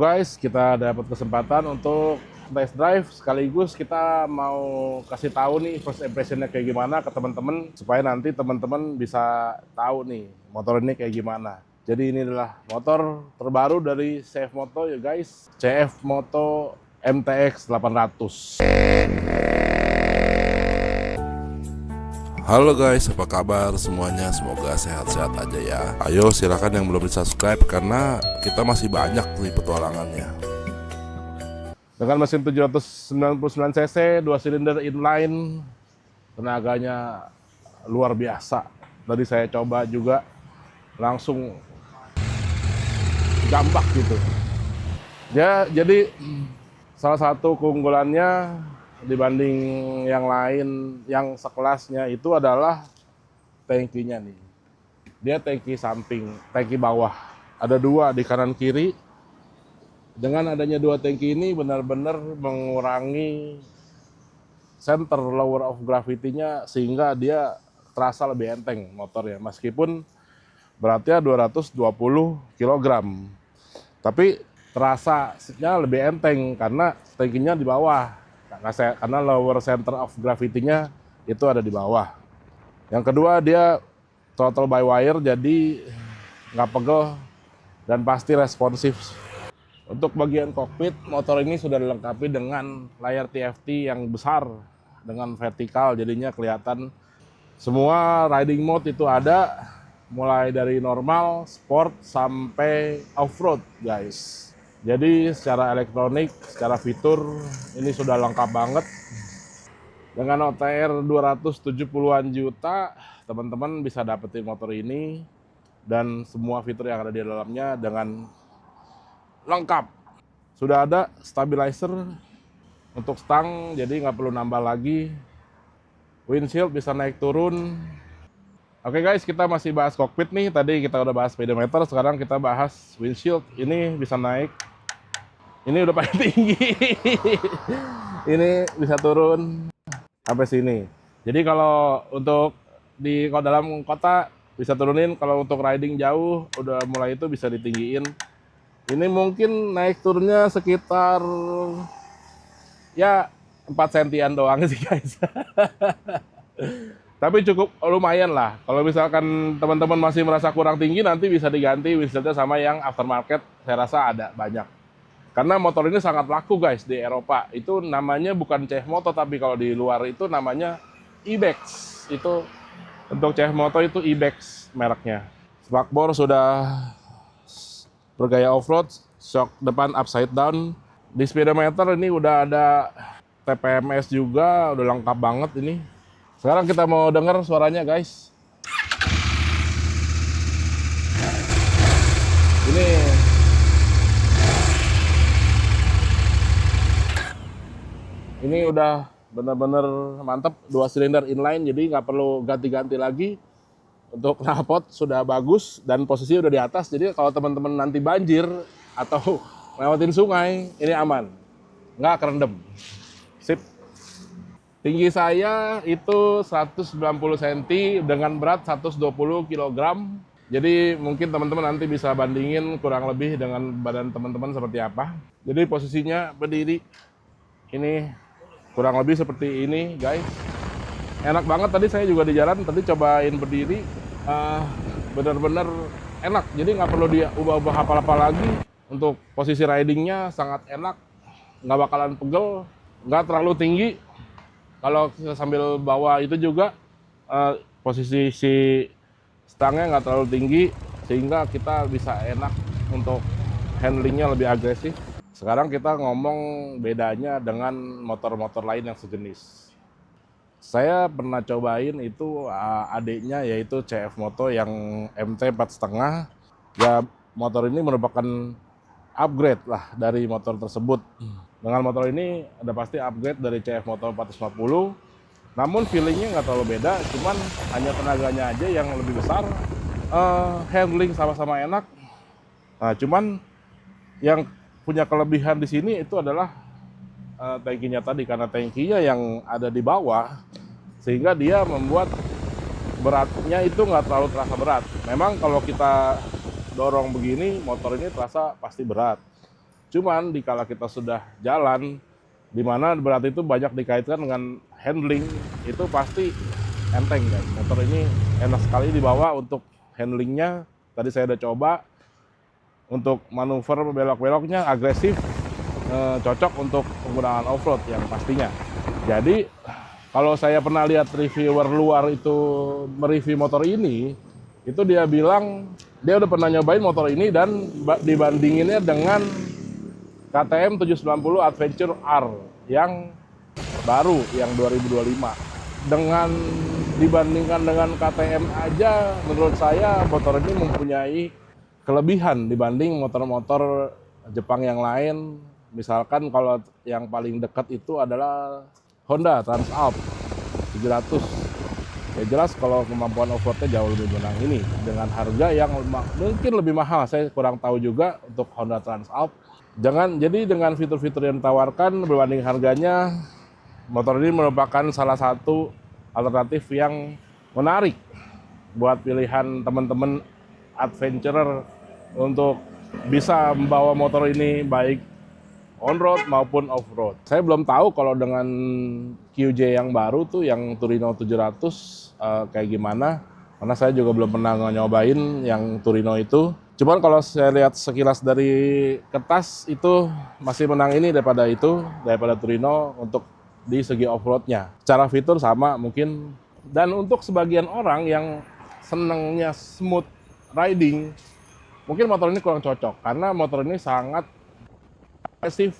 guys, kita dapat kesempatan untuk test drive sekaligus kita mau kasih tahu nih first impressionnya kayak gimana ke teman-teman supaya nanti teman-teman bisa tahu nih motor ini kayak gimana. Jadi ini adalah motor terbaru dari CF Moto ya guys, CF Moto MTX 800. Halo guys, apa kabar semuanya? Semoga sehat-sehat aja ya. Ayo silakan yang belum di-subscribe karena kita masih banyak nih petualangannya. Dengan mesin 799 cc, 2 silinder inline, tenaganya luar biasa. Tadi saya coba juga langsung jambak gitu. Ya, jadi salah satu keunggulannya dibanding yang lain yang sekelasnya itu adalah tangkinya nih. Dia tangki samping, tangki bawah. Ada dua di kanan kiri. Dengan adanya dua tangki ini benar-benar mengurangi center lower of gravity-nya sehingga dia terasa lebih enteng motornya. Meskipun beratnya 220 kg. Tapi terasanya lebih enteng karena tangkinya di bawah. Karena lower center of gravity-nya itu ada di bawah. Yang kedua, dia throttle by wire, jadi nggak pegel dan pasti responsif. Untuk bagian kokpit, motor ini sudah dilengkapi dengan layar TFT yang besar dengan vertikal, jadinya kelihatan semua riding mode itu ada, mulai dari normal, sport, sampai off-road guys. Jadi secara elektronik, secara fitur, ini sudah lengkap banget. Dengan OTR 270-an juta, teman-teman bisa dapetin motor ini dan semua fitur yang ada di dalamnya dengan lengkap. Sudah ada stabilizer untuk stang, jadi nggak perlu nambah lagi. Windshield bisa naik turun. Oke guys, kita masih bahas kokpit nih. Tadi kita udah bahas speedometer, sekarang kita bahas windshield. Ini bisa naik. Ini udah paling tinggi. Ini bisa turun sampai sini. Jadi kalau untuk kalau dalam kota bisa turunin, kalau untuk riding jauh udah mulai itu bisa ditinggiin. Ini mungkin naik turunnya sekitar ya 4 sentian doang sih guys. Tapi cukup lumayan lah. Kalau misalkan teman-teman masih merasa kurang tinggi, nanti bisa diganti windshieldnya sama yang aftermarket. Saya rasa ada banyak. Karena motor ini sangat laku guys di Eropa. Itu namanya bukan CF Moto, tapi kalau di luar itu namanya Ibex. Itu untuk CF Moto itu Ibex mereknya. Spakbor sudah bergaya off-road, shock depan upside down. Di speedometer ini udah ada TPMS juga, udah lengkap banget ini. Sekarang kita mau denger suaranya guys. Ini udah bener-bener mantep, 2 silinder inline, jadi nggak perlu ganti-ganti lagi. Untuk knalpot sudah bagus dan posisi udah di atas, jadi kalau teman-teman nanti banjir atau lewatin sungai, ini aman, nggak kerendam. Sip. Tinggi saya itu 190 cm dengan berat 120 kg. Jadi mungkin teman-teman nanti bisa bandingin kurang lebih dengan badan teman-teman seperti apa. Jadi posisinya berdiri ini kurang lebih seperti ini guys. Enak banget, tadi saya juga di jalan tadi cobain berdiri, bener-bener enak. Jadi nggak perlu dia ubah-ubah apa-apa lagi. Untuk posisi ridingnya sangat enak, nggak bakalan pegel, nggak terlalu tinggi. Kalau sambil bawa itu juga posisi si stangnya nggak terlalu tinggi sehingga kita bisa enak untuk handlingnya lebih agresif. Sekarang kita ngomong bedanya dengan motor-motor lain yang sejenis. Saya pernah cobain itu adiknya yaitu CF Moto yang MT 4,5. Ya motor ini merupakan upgrade lah dari motor tersebut. Dengan motor ini ada pasti upgrade dari CF Moto 450. Namun feelingnya nggak terlalu beda, cuman hanya tenaganya aja yang lebih besar. Handling sama-sama enak. Nah, cuman yang punya kelebihan di sini itu adalah tangkinya tadi, karena tangkinya yang ada di bawah sehingga dia membuat beratnya itu nggak terlalu terasa berat. Memang kalau kita dorong begini motor ini terasa pasti berat. Cuman dikala kita sudah jalan, di mana berarti itu banyak dikaitkan dengan handling, itu pasti enteng guys. Motor ini enak sekali dibawa untuk handlingnya. Tadi saya udah coba untuk manuver belok-beloknya agresif, cocok untuk penggunaan off-road yang pastinya. Jadi kalau saya pernah lihat reviewer luar itu mereview motor ini, itu dia bilang dia udah pernah nyobain motor ini dan dibandinginnya dengan KTM 790 Adventure R yang baru yang 2025. Dengan dibandingkan dengan KTM aja, menurut saya motor ini mempunyai kelebihan dibanding motor-motor Jepang yang lain. Misalkan kalau yang paling dekat itu adalah Honda Transalp 700. Ya jelas kalau kemampuan off-roadnya jauh lebih menang ini dengan harga yang mungkin lebih mahal. Saya kurang tahu juga untuk Honda Transalp. Jadi dengan fitur-fitur yang ditawarkan berbanding harganya, motor ini merupakan salah satu alternatif yang menarik buat pilihan teman-teman adventurer untuk bisa membawa motor ini baik on-road maupun off-road. Saya belum tahu kalau dengan QJ yang baru tuh, yang Torino 700 kayak gimana, karena saya juga belum pernah nyobain yang Torino itu. Cuman kalau saya lihat sekilas dari kertas itu masih menang ini daripada Torino untuk di segi off-roadnya. Secara fitur sama mungkin. Dan untuk sebagian orang yang senangnya smooth riding, mungkin motor ini kurang cocok karena motor ini sangat agresif,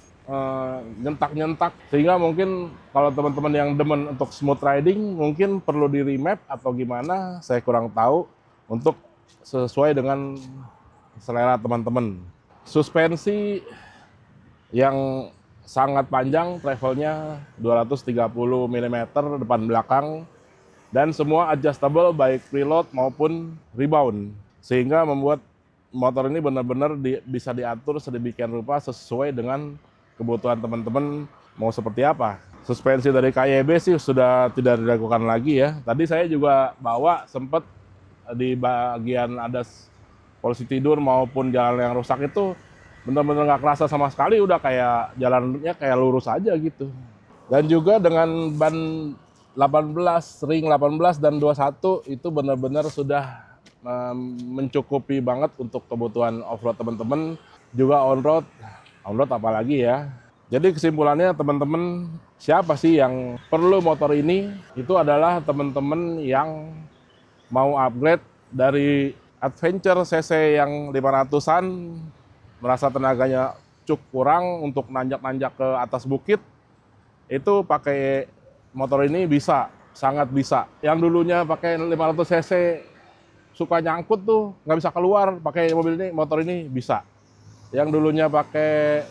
nyentak-nyentak, sehingga mungkin kalau teman-teman yang demen untuk smooth riding mungkin perlu di remap atau gimana, saya kurang tahu, untuk sesuai dengan selera teman-teman. Suspensi yang sangat panjang, travelnya 230 mm depan belakang, dan semua adjustable baik preload maupun rebound, sehingga membuat motor ini benar-benar bisa diatur sedemikian rupa sesuai dengan kebutuhan teman-teman mau seperti apa. Suspensi dari KYB sih sudah tidak diragukan lagi ya. Tadi saya juga bawa sempat di bagian ada polisi tidur maupun jalan yang rusak itu benar-benar nggak kerasa sama sekali, udah kayak jalannya kayak lurus aja gitu. Dan juga dengan ban 18, ring 18 dan 21 itu benar-benar sudah mencukupi banget untuk kebutuhan off-road teman-teman, juga on-road apalagi ya. Jadi kesimpulannya teman-teman, siapa sih yang perlu motor ini? Itu adalah teman-teman yang mau upgrade dari Adventure CC yang 500-an, merasa tenaganya cukup kurang untuk nanjak-nanjak ke atas bukit, itu pakai motor ini bisa, sangat bisa. Yang dulunya pakai 500 cc suka nyangkut tuh, nggak bisa keluar, pakai motor ini bisa. Yang dulunya pakai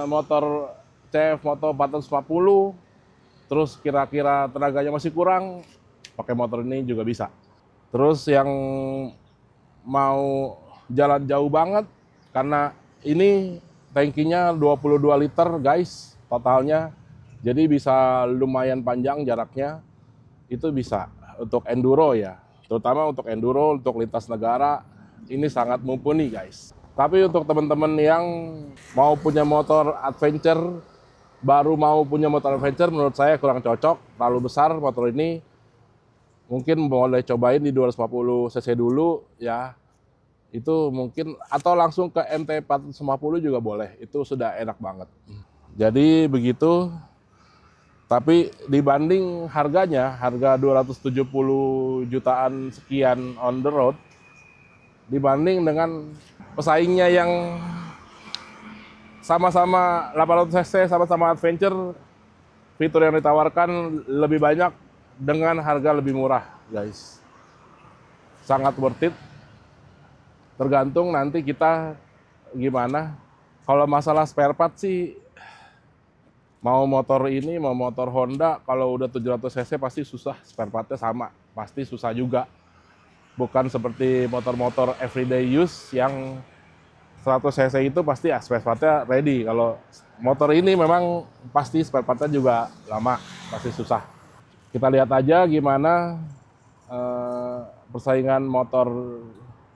motor CF Moto 450, terus kira-kira tenaganya masih kurang, pakai motor ini juga bisa. Terus yang mau jalan jauh banget, karena ini tangkinya 22 liter guys totalnya, jadi bisa lumayan panjang jaraknya, itu bisa untuk enduro ya, terutama untuk enduro, untuk lintas negara, ini sangat mumpuni guys. Tapi untuk teman-teman yang mau punya motor adventure, baru mau punya motor adventure, menurut saya kurang cocok, terlalu besar motor ini. Mungkin boleh cobain di 250 cc dulu ya, itu mungkin, atau langsung ke MT 450 juga boleh, itu sudah enak banget. Jadi begitu. Tapi dibanding harganya, harga 270 jutaan sekian on the road, dibanding dengan pesaingnya yang sama-sama 800 cc, sama-sama adventure, fitur yang ditawarkan lebih banyak dengan harga lebih murah guys. Sangat worth it. Tergantung nanti kita gimana. Kalau masalah spare part sih, mau motor ini, mau motor Honda, kalau udah 700 cc pasti susah, spare partnya sama, pasti susah juga. Bukan seperti motor-motor everyday use yang 100 cc itu pasti spare partnya ready. Kalau motor ini memang pasti spare partnya juga lama, pasti susah. Kita lihat aja gimana persaingan motor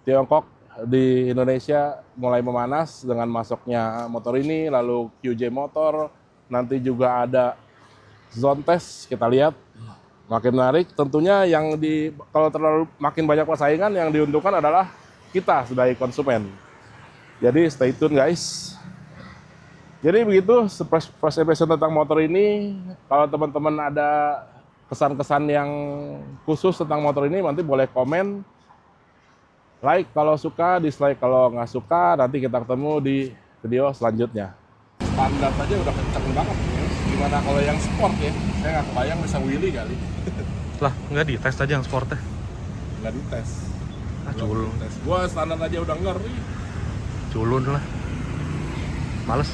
Tiongkok di Indonesia mulai memanas dengan masuknya motor ini, lalu QJ Motor, nanti juga ada zone test, kita lihat makin menarik. Tentunya yang kalau terlalu makin banyak persaingan, yang diuntungkan adalah kita sebagai konsumen. Jadi stay tune guys. Jadi begitu first impression tentang motor ini. Kalau teman-teman ada kesan-kesan yang khusus tentang motor ini, nanti boleh komen. Like kalau suka, dislike kalau nggak suka. Nanti kita ketemu di video selanjutnya. Standar aja udah kenceng banget. Gimana kalau yang sport ya? Saya nggak kebayang bisa wheelie kali. Lah, nggak dites aja yang sportnya. Nggak dites. Culun. Gua standar aja udah ngeri. Culun lah. Males.